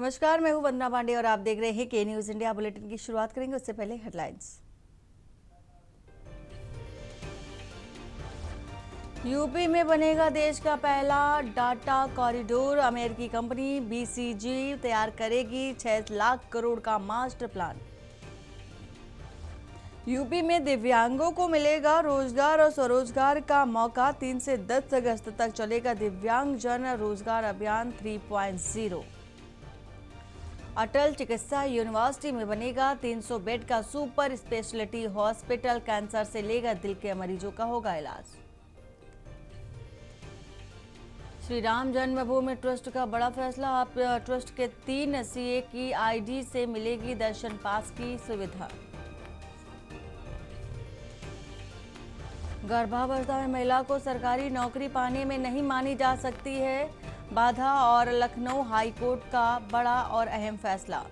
नमस्कार, मैं हूं वंदना पांडे और आप देख रहे हैं के न्यूज इंडिया। बुलेटिन की शुरुआत करेंगे उससे पहले हेडलाइंस। यूपी में बनेगा देश का पहला डाटा कॉरिडोर। अमेरिकी कंपनी बीसीजी तैयार करेगी 6 लाख करोड़ का मास्टर प्लान। यूपी में दिव्यांगों को मिलेगा रोजगार और स्वरोजगार का मौका। 3 से 10 अगस्त तक चलेगा दिव्यांग जन रोजगार अभियान 3.0। अटल चिकित्सा यूनिवर्सिटी में बनेगा 300 बेड का सुपर स्पेशलिटी हॉस्पिटल। कैंसर से लेकर दिल के मरीजों का होगा इलाज। श्री राम जन्मभूमि ट्रस्ट का बड़ा फैसला। अब ट्रस्ट के 3 सीए की आईडी से मिलेगी दर्शन पास की सुविधा। गर्भावस्था में महिला को सरकारी नौकरी पाने में नहीं मानी जा सकती है बाधा, और लखनऊ हाईकोर्ट का बड़ा और अहम फैसला।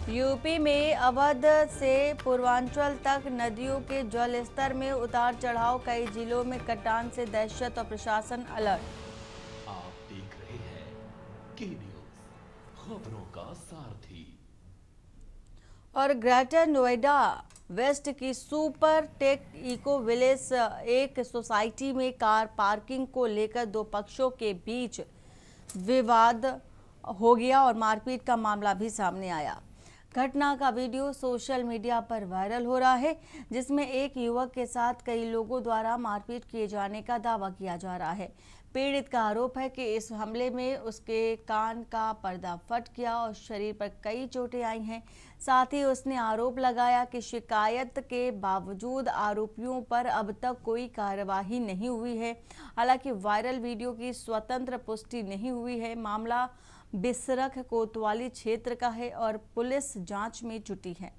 यूपी में अवध से पूर्वांचल तक नदियों के जल स्तर में उतार चढ़ाव। कई जिलों में कटान से दहशत और प्रशासन अलर्ट। आप देख रहे हैं के न्यूज, खबरों का सारथी। और ग्रेटर नोएडा वेस्ट की सुपर टेक इको विलेज एक सोसाइटी में कार पार्किंग को लेकर 2 पक्षों के बीच विवाद हो गया और मारपीट का मामला भी सामने आया। घटना का वीडियो सोशल मीडिया पर वायरल हो रहा है, जिसमें एक युवक के साथ कई लोगों द्वारा मारपीट किए जाने का दावा किया जा रहा है। पीड़ित का आरोप है कि इस हमले में उसके कान का पर्दा फट गया और शरीर पर कई चोटें आई हैं। साथ ही उसने आरोप लगाया कि शिकायत के बावजूद आरोपियों पर अब तक कोई कार्रवाई नहीं हुई है। हालांकि वायरल वीडियो की स्वतंत्र पुष्टि नहीं हुई है। मामला बिसरख कोतवाली क्षेत्र का है और पुलिस जांच में जुटी है।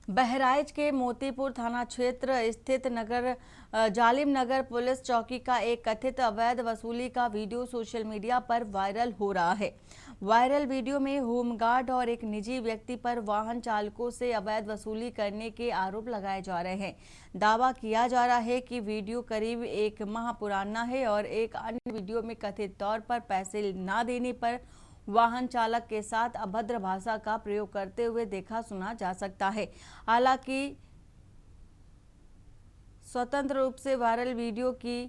बहराइच के मोतीपुर थाना क्षेत्र स्थित जालिम नगर पुलिस चौकी का एक कथित अवैध वसूली का वीडियो सोशल मीडिया पर वायरल हो रहा है। वायरल वीडियो में होमगार्ड और एक निजी व्यक्ति पर वाहन चालकों से अवैध वसूली करने के आरोप लगाए जा रहे हैं। दावा किया जा रहा है कि वीडियो करीब 1 माह पुराना है और एक अन्य वीडियो में कथित तौर पर पैसे न देने पर वाहन चालक के साथ अभद्र भाषा का प्रयोग करते हुए देखा सुना जा सकता है। हालांकि स्वतंत्र रूप से वायरल वीडियो की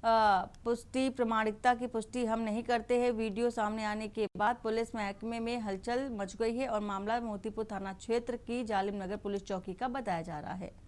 प्रामाणिकता की पुष्टि हम नहीं करते हैं। वीडियो सामने आने के बाद पुलिस महकमे में हलचल मच गई है और मामला मोतीपुर थाना क्षेत्र की जालिम नगर पुलिस चौकी का बताया जा रहा है।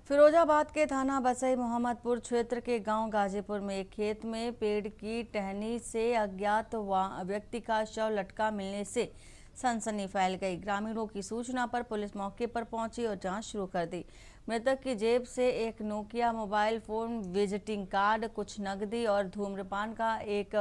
फिरोजाबाद के थाना बसई मोहम्मदपुर क्षेत्र के गांव गाजीपुर में एक खेत में पेड़ की टहनी से अज्ञात व्यक्ति का शव लटका मिलने से सनसनी फैल गई। ग्रामीणों की सूचना पर पुलिस मौके पर पहुंची और जांच शुरू कर दी। मृतक की जेब से एक Nokia mobile phone, visiting card, कुछ नकदी और धूम्रपान का एक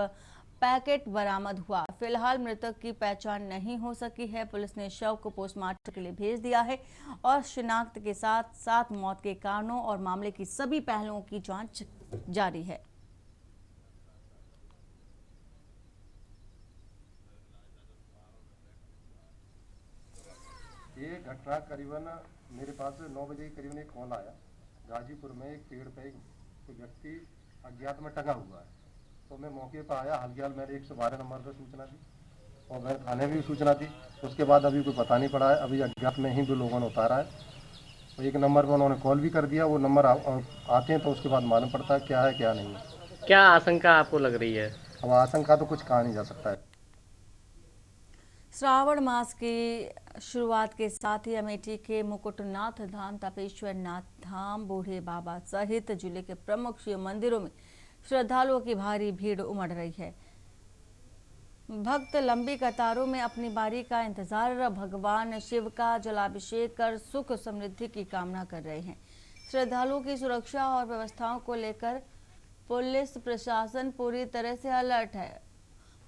पैकेट बरामद हुआ। फिलहाल मृतक की पहचान नहीं हो सकी है। पुलिस ने शव को पोस्टमार्टम के लिए भेज दिया है और शिनाख्त के साथ साथ मौत के कारणों और मामले की सभी पहलुओं की जांच जारी है। ये घटना करीबन मेरे पास 9 बजे के करीबन एक कॉल आया। गाजीपुर में एक पेड़ पे एक व्यक्ति अज्ञात में टंगा हुआ है, तो मैं मौके पर आया। हाल मैंने 112 नंबर पर सूचना दी और मैंने थाने में भी सूचना दी। उसके बाद अभी कोई पता नहीं पड़ा है। अभी अज्ञात में ही 2 लोगों ने उतारा है। तो एक नंबर पर उन्होंने कॉल भी कर दिया। वो नंबर आते हैं तो उसके बाद मालूम पड़ता है क्या है क्या नहीं है। क्या आशंका आपको लग रही है? अब आशंका तो कुछ कहा नहीं जा सकता है। श्रावण मास की शुरुआत के साथ ही अमेठी के मुकुटनाथ धाम, तपेश्वर नाथ धाम, बूढ़े बाबा सहित जिले के प्रमुख शिव मंदिरों में श्रद्धालुओं की भारी भीड़ उमड़ रही है। भक्त लंबी कतारों में अपनी बारी का इंतजार भगवान शिव का जलाभिषेक कर सुख समृद्धि की कामना कर रहे हैं। श्रद्धालुओं की सुरक्षा और व्यवस्थाओं को लेकर पुलिस प्रशासन पूरी तरह से अलर्ट है।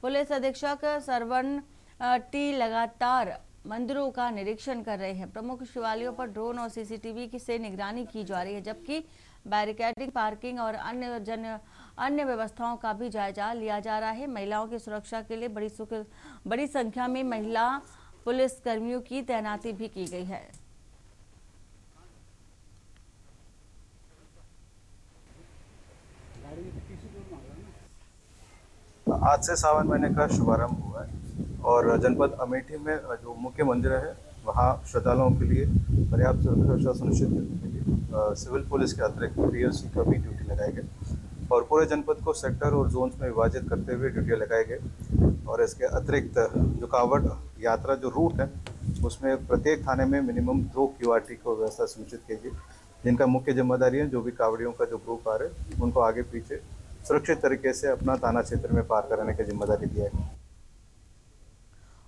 पुलिस अधीक्षक सरवण टी लगातार मंदिरों का निरीक्षण कर रहे हैं। प्रमुख शिवालयों पर ड्रोन और सीसीटीवी की से निगरानी की जा रही है, जबकि बैरिकेडिंग, पार्किंग और अन्य व्यवस्थाओं का भी जायजा लिया जा रहा है। महिलाओं की सुरक्षा के लिए बड़ी संख्या में महिला पुलिस कर्मियों की तैनाती भी की गई है। आज से सावन महीने का शुभारंभ हुआ है और जनपद अमेठी में जो मुख्य मंदिर है वहाँ श्रद्धालुओं के लिए पर्याप्त सुरक्षा सुनिश्चित करने के लिए सिविल पुलिस के अतिरिक्त पीएससी का भी ड्यूटी लगाए गए और पूरे जनपद को सेक्टर और जोन्स में विभाजित करते हुए ड्यूटी लगाए गए। और इसके अतिरिक्त जो कांवड़ यात्रा जो रूट है उसमें प्रत्येक थाने में मिनिमम 2 QRT को व्यवस्था सुनिश्चित की गई, जिनका मुख्य जिम्मेदारी है जो भी कांवड़ियों का जो ग्रुप आ रहे हैं उनको आगे पीछे सुरक्षित तरीके से अपना थाना क्षेत्र में पार कराने की जिम्मेदारी दिया है।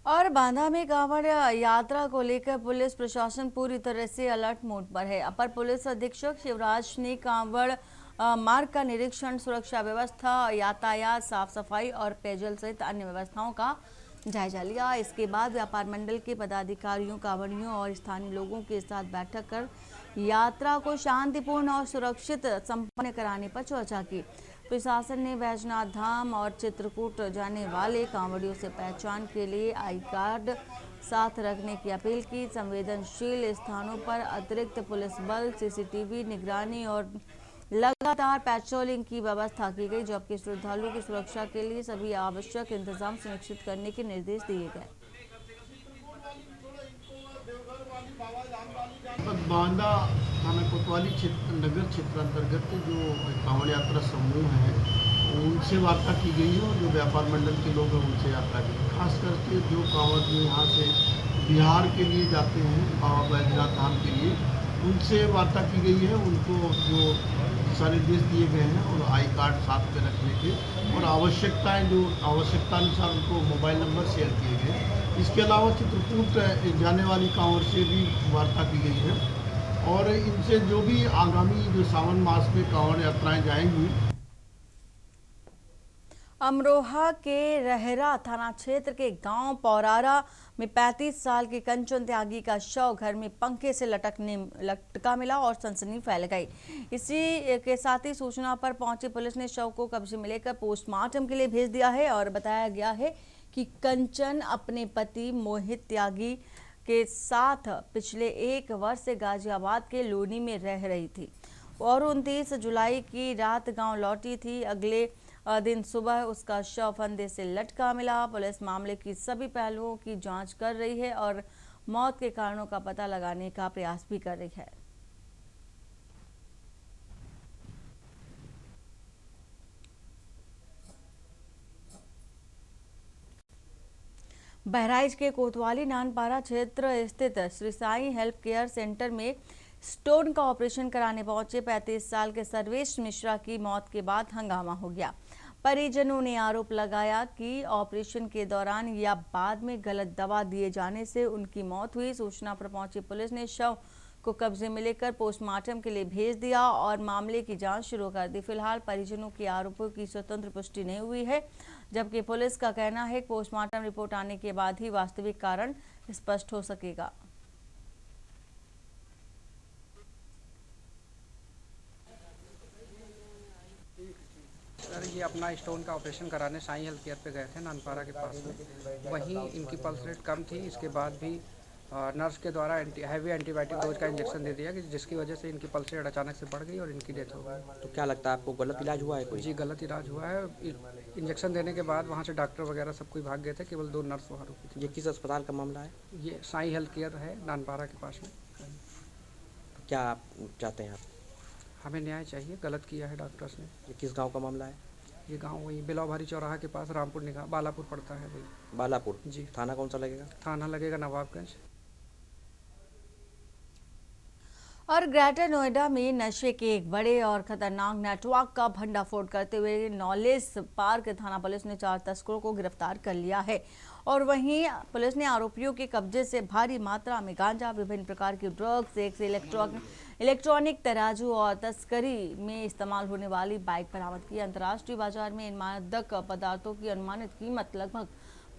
और बांदा में कांवड़ यात्रा को लेकर पुलिस प्रशासन पूरी तरह से अलर्ट मोड पर है। अपर पुलिस अधीक्षक शिवराज ने कांवड़ मार्ग का निरीक्षण, सुरक्षा व्यवस्था, यातायात, साफ सफाई और पेयजल सहित अन्य व्यवस्थाओं का जायजा लिया। इसके बाद व्यापार मंडल के पदाधिकारियों, कांवड़ियों और स्थानीय लोगों के साथ बैठक कर यात्रा को शांतिपूर्ण और सुरक्षित संपन्न कराने पर चर्चा की। प्रशासन ने बैजनाथ धाम और चित्रकूट जाने वाले कांवड़ियों से पहचान के लिए आई कार्ड साथ रखने की अपील की। संवेदनशील स्थानों पर अतिरिक्त पुलिस बल, सीसीटीवी निगरानी और लगातार पेट्रोलिंग की व्यवस्था की गई, जबकि श्रद्धालुओं की सुरक्षा के लिए सभी आवश्यक इंतजाम सुनिश्चित करने के निर्देश दिए गए। बांदा थाना कोतवाली नगर क्षेत्र अंतर्गत जो कांवड़ यात्रा समूह है उनसे वार्ता की गई है और जो व्यापार मंडल के लोग हैं उनसे यात्रा की है। खास करके जो कांवड़ जो यहाँ से बिहार के लिए जाते हैं बाबा बैजनाथ धाम के लिए, उनसे वार्ता की गई है। उनको जो दिशा निर्देश दिए गए हैं और आई कार्ड साथ में रखने के और आवश्यकताएं जो आवश्यकतानुसार उनको मोबाइल नंबर शेयर किए गए। इसके अलावा चित्रकूट जाने वाली कांवड़ से भी वार्ता की गई है और इनसे जो भी आगामी जो सावन मास में कांवड़ यात्राएं जाएंगी। अमरोहा के रहरा थाना क्षेत्र के गांव पौरारा में 35 साल के कंचन त्यागी का शव घर में पंखे से लटका मिला और सनसनी फैल गई। इसी के साथ ही सूचना पर पहुंची पुलिस ने शव को कब्जे में लेकर पोस्टमार्टम के लिए भेज दिया है और बताया गया है कि कंचन अपने पति मोहित त्यागी के साथ पिछले 1 वर्ष से गाजियाबाद के लोनी में रह रही थी और 29 जुलाई की रात गांव लौटी थी। अगले दिन सुबह उसका शव फंदे से लटका मिला। पुलिस मामले की सभी पहलुओं की जांच कर रही है और मौत के कारणों का पता लगाने का प्रयास भी कर रही है। बहराइच के कोतवाली नानपारा क्षेत्र स्थित Shri Sai health care centre में स्टोन का ऑपरेशन कराने पहुंचे 35 साल के सर्वेश मिश्रा की मौत के बाद हंगामा हो गया। परिजनों ने आरोप लगाया कि ऑपरेशन के दौरान या बाद में गलत दवा दिए जाने से उनकी मौत हुई। सूचना पर पहुंची पुलिस ने शव को कब्जे में लेकर पोस्टमार्टम के लिए भेज दिया और मामले की जांच शुरू कर दी। फिलहाल परिजनों के आरोपों की स्वतंत्र पुष्टि नहीं हुई है, जबकि पुलिस का कहना है कि पोस्टमार्टम रिपोर्ट आने के बाद ही वास्तविक कारण स्पष्ट हो सकेगा। सर ये अपना स्टोन का ऑपरेशन कराने साई हेल्थ केयर पे गए थे नानपारा के पास में। वहीं इनकी पल्स रेट कम थी। इसके बाद भी नर्स के द्वारा हैवी एंटीबायोटिक डोज का इंजेक्शन दे दिया कि जिसकी वजह से इनकी पल्स रेट अचानक से बढ़ गई और इनकी डेथ हो गई। तो क्या लगता है आपको गलत इलाज हुआ है कोई? जी गलत इलाज हुआ है। इंजेक्शन देने के बाद वहाँ से डॉक्टर वगैरह सब कोई भाग गए थे, केवल 2 नर्स वहाँ रुकी थी। ये किस अस्पताल का मामला है? ये साई हेल्थ केयर है नानपारा के पास में। तो क्या आप चाहते हैं आप? हमें न्याय चाहिए, गलत किया है डॉक्टर्स ने। ये किस गाँव का मामला है? ये गांव वही बिलौभारी चौराहा के पास रामपुर निगाह बालापुर पड़ता है भाई। बालापुर जी। थाना कौन सा लगेगा? थाना लगेगा नवाबगंज। और ग्रेटर नोएडा में नशे के एक बड़े और खतरनाक नेटवर्क का भंडाफोड़ करते हुए नॉलेज पार्क थाना पुलिस ने 4 तस्करों को गिरफ्तार कर लिया है और वहीं पुलिस ने आरोपियों के कब्जे से भारी मात्रा में गांजा, विभिन्न प्रकार की ड्रग्स, एक से इलेक्ट्रॉनिक तराजू और तस्करी में इस्तेमाल होने वाली बाइक बरामद की। अंतर्राष्ट्रीय बाजार में इन मादक पदार्थों की अनुमानित कीमत लगभग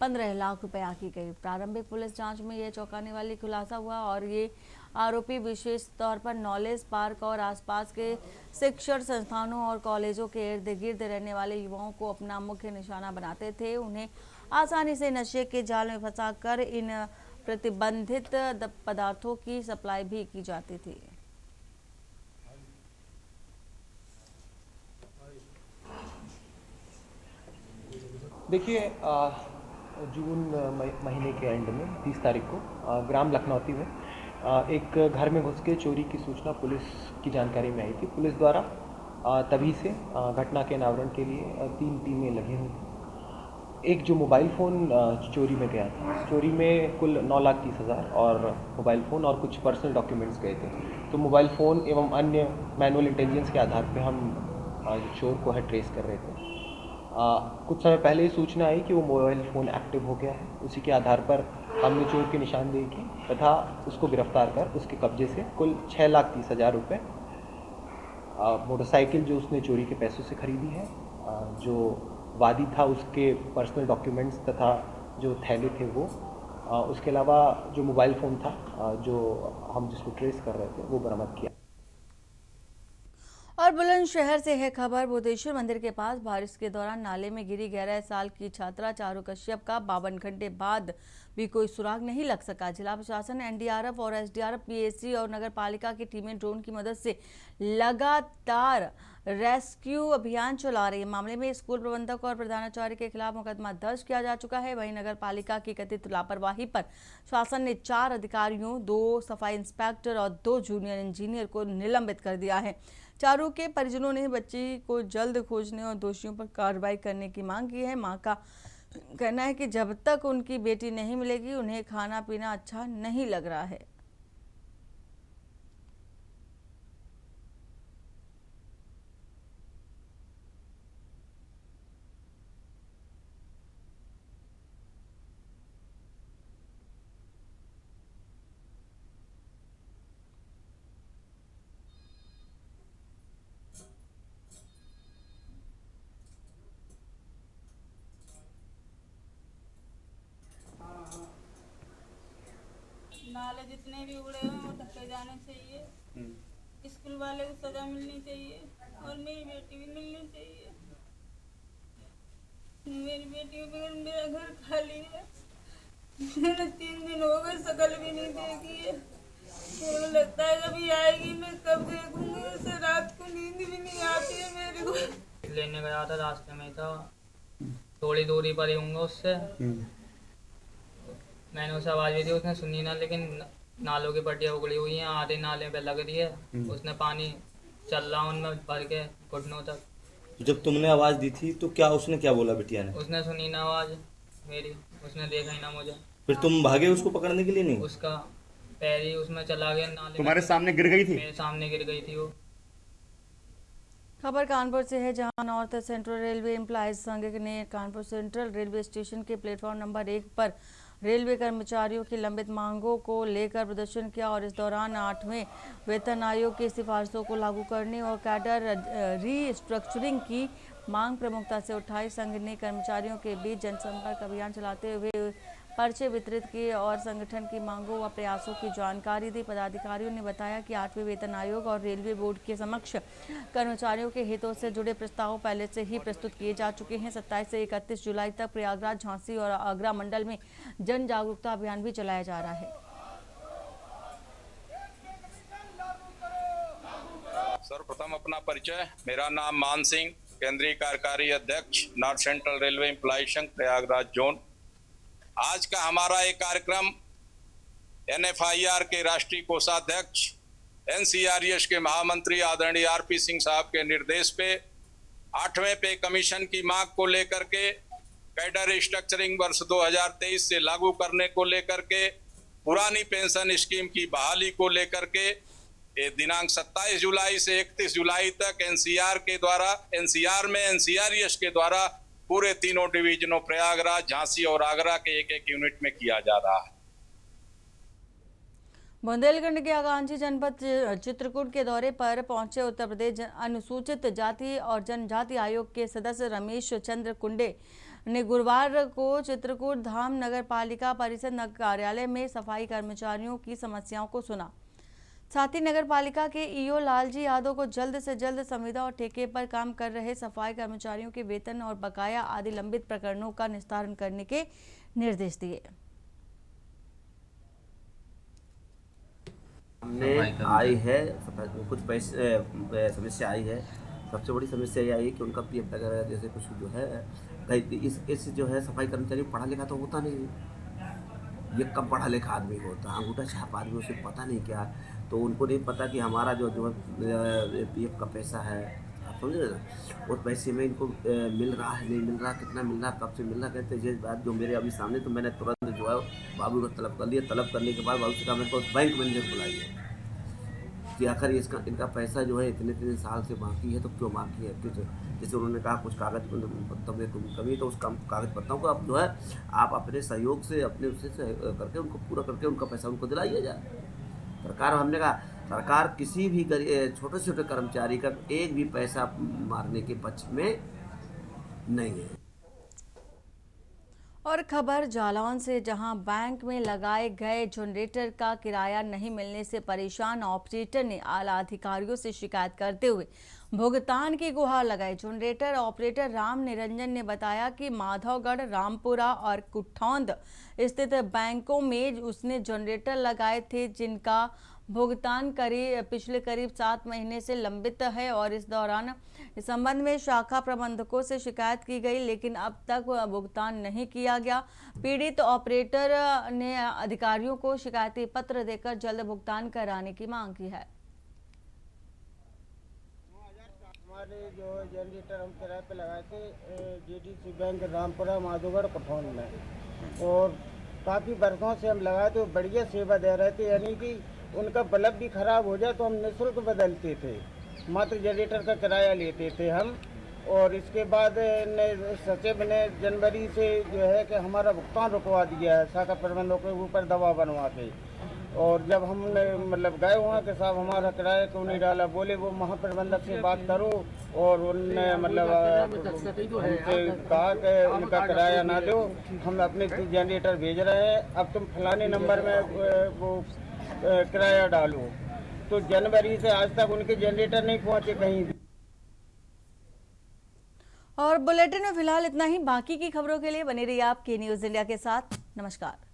15 लाख रुपए आंकी गई। प्रारंभिक पुलिस जांच में यह चौंकाने वाली खुलासा हुआ और ये आरोपी विशेष तौर पर नॉलेज पार्क और आसपास के शिक्षण संस्थानों और कॉलेजों के इर्द गिर्द रहने वाले युवाओं को अपना मुख्य निशाना बनाते थे। उन्हें आसानी से नशे के जाल में फंसाकर इन प्रतिबंधित पदार्थों की सप्लाई भी की जाती थी। देखिए, जून महीने के एंड में 30 तारीख को ग्राम लखनौती में एक घर में घुस के चोरी की सूचना पुलिस की जानकारी में आई थी। पुलिस द्वारा तभी से घटना के अनावरण के लिए 3 टीमें लगी हुई थी। एक जो मोबाइल फ़ोन चोरी में गया था, चोरी में कुल 9,30,000 और मोबाइल फ़ोन और कुछ पर्सनल डॉक्यूमेंट्स गए थे। तो मोबाइल फ़ोन एवं अन्य मैनुअल इंटेलिजेंस के आधार पर हम चोर को है ट्रेस कर रहे थे। कुछ समय पहले ही सूचना आई कि वो मोबाइल फ़ोन एक्टिव हो गया है। उसी के आधार पर हमने चोर की निशानदेही की तथा उसको गिरफ्तार कर उसके कब्जे से कुल 6,30,000 रुपये, मोटरसाइकिल जो उसने चोरी के पैसों से खरीदी है, जो वादी था उसके पर्सनल डॉक्यूमेंट्स तथा जो थैले थे वो, उसके अलावा जो मोबाइल फ़ोन था जो हम जिसको ट्रेस कर रहे थे वो बरामद किया। और बुलंदशहर से है खबर। बोधेश्वर मंदिर के पास बारिश के दौरान नाले में गिरी 11 साल की छात्रा चारू कश्यप का 52 घंटे बाद भी कोई सुराग नहीं लग सका। जिला प्रशासन, एनडीआरएफ और एसडीआरएफ, पीएसी और नगर पालिका की टीमें ड्रोन की मदद से लगातार रेस्क्यू अभियान चला रही है। मामले में स्कूल प्रबंधक और प्रधानाचार्य के खिलाफ मुकदमा दर्ज किया जा चुका है। वहीं नगर पालिका की कथित लापरवाही पर शासन ने 4 अधिकारियों, 2 सफाई इंस्पेक्टर और 2 जूनियर इंजीनियर को निलंबित कर दिया है। चारू के परिजनों ने बच्ची को जल्द खोजने और दोषियों पर कार्रवाई करने की मांग की है। मां का कहना है कि जब तक उनकी बेटी नहीं मिलेगी उन्हें खाना पीना अच्छा नहीं लग रहा है। नाले जितने भी उड़े हैं वो ढके जाने चाहिए। स्कूल वाले को सजा मिलनी चाहिए और मेरी बेटी भी मिलनी चाहिए। मेरी बेटी के बगैर मेरा घर खाली है। मैंने 3 दिन हो गए, शकल भी नहीं देखी है। मुझे लगता है जब ये आएगी मैं कब देखूंगी उसे। रात को नींद भी नहीं आती है मेरे को। लेने गया था, रास्ते में था, थोड़ी दूरी पर ही हूँगा उससे। मैंने उसे आवाज़ भी दी, उसने सुनी ना। लेकिन नालों की पट्टियाँ उगड़ी हुई हैं, आधे नाले पे लग रही है। उसने पानी चल रहा उनमें भर के घुटनों तक। जब तुमने आवाज़ दी थी तो उसने क्या बोला बिटिया ने? उसने सुनी ना आवाज़ मेरी, उसने देखा ही ना मुझे। फिर तुम भागे उसको पकड़ने के लिए? नहीं, उसका पैर ही उसमें चला गया नाले। तुम्हारे सामने गिर गई थी? मेरे सामने गिर गई थी वो। खबर कानपुर से है, जहां नॉर्थ सेंट्रल रेलवे एम्प्लॉयज संघ ने कानपुर सेंट्रल रेलवे स्टेशन के प्लेटफॉर्म नंबर 1 पर रेलवे कर्मचारियों की लंबित मांगों को लेकर प्रदर्शन किया और इस दौरान 8वें वेतन आयोग की सिफारिशों को लागू करने और कैडर रीस्ट्रक्चरिंग की मांग प्रमुखता से उठाई। संघ ने कर्मचारियों के बीच जनसंपर्क अभियान चलाते हुए पर्चे वितरित किए और संगठन की मांगों व प्रयासों की जानकारी दी। पदाधिकारियों ने बताया कि 8वें वेतन आयोग और रेलवे बोर्ड के समक्ष कर्मचारियों के हितों से जुड़े प्रस्ताव पहले से ही प्रस्तुत किए जा चुके हैं। 27 से 31 जुलाई तक प्रयागराज, झांसी और आगरा मंडल में जन जागरूकता अभियान भी चलाया जा रहा है। सर्वप्रथम अपना परिचय। मेरा नाम मान सिंह, केंद्रीय कार्यकारी अध्यक्ष, नॉर्थ सेंट्रल रेलवे एम्प्लॉयज संघ प्रयागराज जोन। आज का हमारा एक कार्यक्रम NFIR के राष्ट्रीय कोषाध्यक्ष, NCRES के महामंत्री आदरणीय RP सिंह साहब के निर्देश पे 8वें पे कमीशन की मांग को लेकर के, कैडर रिस्ट्रक्चरिंग वर्ष 2023 से लागू करने को लेकर के, पुरानी पेंशन स्कीम की बहाली को लेकर के दिनांक 27 जुलाई से 31 जुलाई तक NCR में NCRES के द्वारा पूरे तीनों डिवीजनों प्रयागराज, झांसी और आगरा के एक एक यूनिट में किया जा रहा है। बुंदेलखंड के आकांक्षी जनपद चित्रकूट के दौरे पर पहुंचे उत्तर प्रदेश अनुसूचित जाति और जनजाति आयोग के सदस्य रमेश चंद्र कुंडे ने गुरुवार को चित्रकूट धाम नगर पालिका परिषद कार्यालय में सफाई कर्मचारियों की समस्याओं को सुना। साथ ही नगर पालिका के ईओ लालजी यादव को जल्द से जल्द संविदा और ठेके पर काम कर रहे सफाई कर्मचारियों के वेतन और बकाया आदि लंबित प्रकरणों का निस्तारण करने के निर्देश दिए। हमने आई है कुछ पैसे समस्या आई है। सबसे बड़ी समस्या ये आई है कि उनका पीएफ वगैरह जैसे कुछ जो है इस जो है सफाई कर्मचारी पढ़ा लिखा तो होता नहीं है, ये कम पढ़ा लिखा आदमी होता है, अंगूठा छाप आदमी, उसे पता नहीं क्या, तो उनको नहीं पता कि हमारा जो है पीएफ का पैसा है, आप समझ रहे ना, उस पैसे में इनको मिल रहा है नहीं मिल रहा, कितना मिल रहा, कब से मिल रहा, कहते ये बात जो मेरे अभी सामने, तो मैंने तुरंत जो है बाबू को तलब कर लिया। तलब करने के बाद बाबू से कहा मेरे को बैंक मैनेजर बुलाइए कि आखिर इसका इनका पैसा जो है इतने साल से बाकी है तो क्यों बाकी है, क्यों? जैसे उन्होंने कहा कुछ कागज पत्रों में कमी, तो उस कागज पत्रों को आप जो है आप अपने सहयोग से अपने उससे करके उनको पूरा करके उनका पैसा उनको दिलाइए जाए। सरकार, हमने कहा सरकार किसी भी छोटे छोटे कर्मचारी का एक भी पैसा मारने के पक्ष में नहीं है। और खबर जालौन से, जहां बैंक में लगाए गए जनरेटर का किराया नहीं मिलने से परेशान ऑपरेटर ने आला अधिकारियों से शिकायत करते हुए भुगतान की गुहार लगाई। जनरेटर ऑपरेटर राम निरंजन ने बताया कि माधवगढ़, रामपुरा और कुठौंद स्थित बैंकों में उसने जनरेटर लगाए थे, जिनका भुगतान पिछले करीब 7 महीने से लंबित है और इस दौरान इस संबंध में शाखा प्रबंधकों से शिकायत की गई, लेकिन अब तक भुगतान नहीं किया गया। पीड़ित ऑपरेटर ने अधिकारियों को शिकायती पत्र देकर जल्द भुगतान कराने की मांग की है। हमारे जो जनरेटर हम किराए पे लगाए थे जेडीसी बैंक रामपुरा माधोगढ़ कुठौंद में, और काफ़ी वर्षों से हम लगाए थे, बढ़िया सेवा दे रहे थे, यानी कि उनका बल्ब भी खराब हो जाए तो हम निःशुल्क बदलते थे, मात्र जनरेटर का किराया लेते थे हम। और इसके बाद सचिव ने जनवरी से जो है कि हमारा भुगतान रुकवा दिया है शाखा प्रबंधकों के ऊपर दबाव बनवा के। और जब हमने मतलब गए हुआ कि साहब हमारा किराया क्यों नहीं डाला, बोले वो महाप्रबंधक से बात करो, और उनने मतलब हमसे कहा कि उनका किराया ना दो, हम अपने जनरेटर भेज रहे हैं, अब तुम फलाने नंबर में वो किराया डालो। तो जनवरी से आज तक उनके जनरेटर नहीं पहुंचे कहीं भी। और बुलेटिन में फिलहाल इतना ही। बाकी की खबरों के लिए बने रहिए आप के न्यूज़ इंडिया के साथ। नमस्कार।